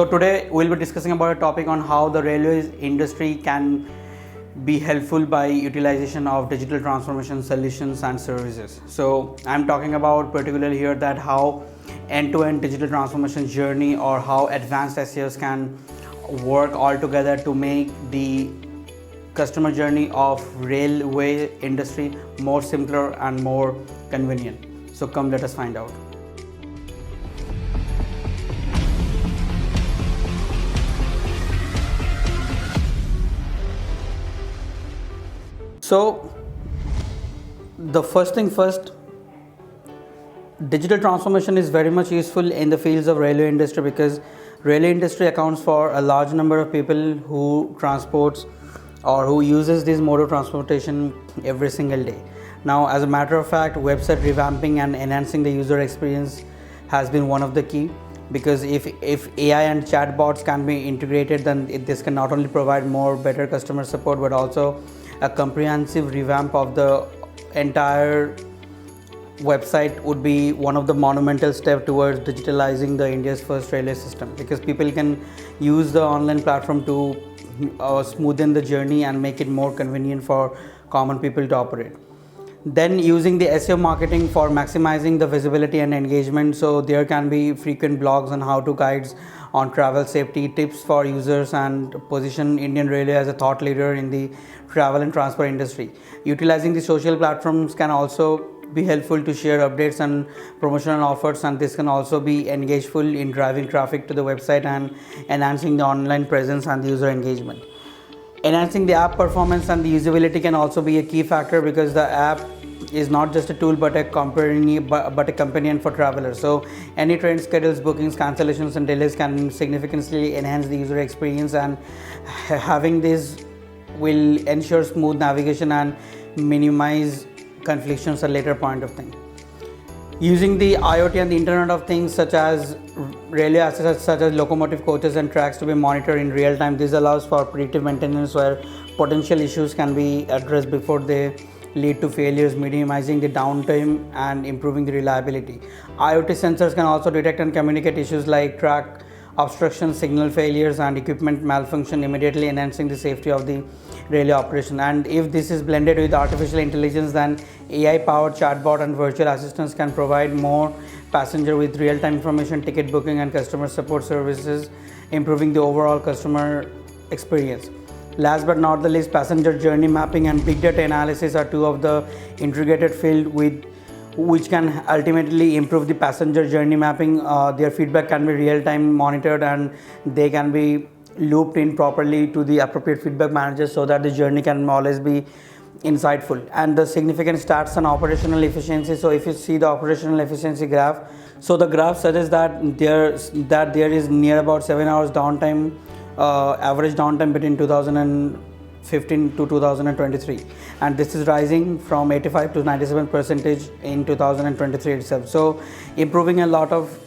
So today we'll be discussing about a topic on how the railways industry can be helpful by utilization of digital transformation solutions and services. So I'm talking about particularly here that how end-to-end digital transformation journey or how advanced SEOs can work all together to make the customer journey of railway industry more simpler and more convenient. So come, let us find out. So the first thing first, digital transformation is very much useful in the fields of railway industry because railway industry accounts for a large number of people who transports or who uses this mode of transportation every single day. Now, as a matter of fact, website revamping and enhancing the user experience has been one of the key, because if AI and chatbots can be integrated, then this can not only provide more better customer support but also a comprehensive revamp of the entire website would be one of the monumental steps towards digitalizing the India's first railway system, because people can use the online platform to smoothen the journey and make it more convenient for common people to operate. Then using the SEO marketing for maximizing the visibility and engagement, so there can be frequent blogs and how-to guides on travel safety tips for users and position Indian Railway as a thought leader in the travel and transport industry. Utilizing the social platforms can also be helpful to share updates and promotional offers, and this can also be engageful in driving traffic to the website and enhancing the online presence and the user engagement. Enhancing the app performance and the usability can also be a key factor, because the app is not just a tool but a companion for travelers. So any train schedules, bookings, cancellations and delays can significantly enhance the user experience, and having this will ensure smooth navigation and minimize conflicts at a later point of time. Using the IoT and the Internet of Things such as railway assets such as locomotive coaches and tracks to be monitored in real time. This allows for predictive maintenance where potential issues can be addressed before they lead to failures, minimizing the downtime and improving the reliability. IoT sensors can also detect and communicate issues like track obstruction, signal failures and equipment malfunction, immediately enhancing the safety of the railway operation. And if this is blended with artificial intelligence, then AI powered chatbot and virtual assistants can provide more passenger with real-time information, ticket booking and customer support services, improving the overall customer experience. Last but not the least, passenger journey mapping and big data analysis are two of the integrated field which can ultimately improve the passenger journey mapping. Their feedback can be real-time monitored and they can be looped in properly to the appropriate feedback managers so that the journey can always be insightful. And the significant stats on operational efficiency. So if you see the operational efficiency graph, so the graph suggests that there is near about 7 hours downtime, average downtime between 2015 to 2023, and this is rising from 85 to 97% in 2023 itself. So improving a lot of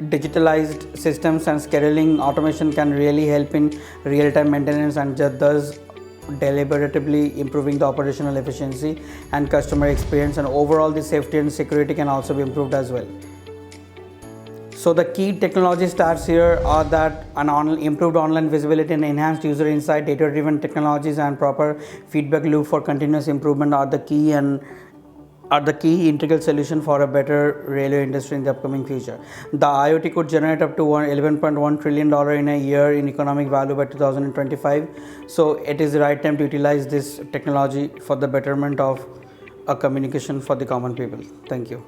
digitalized systems and scheduling automation can really help in real-time maintenance, and thus deliberately improving the operational efficiency and customer experience, and overall the safety and security can also be improved as well. So the key technology stats here are that improved online visibility and enhanced user insight, data-driven technologies and proper feedback loop for continuous improvement are the key integral solution for a better railway industry in the upcoming future. The IoT could generate up to $11.1 trillion in a year in economic value by 2025. So it is the right time to utilize this technology for the betterment of a communication for the common people. Thank you.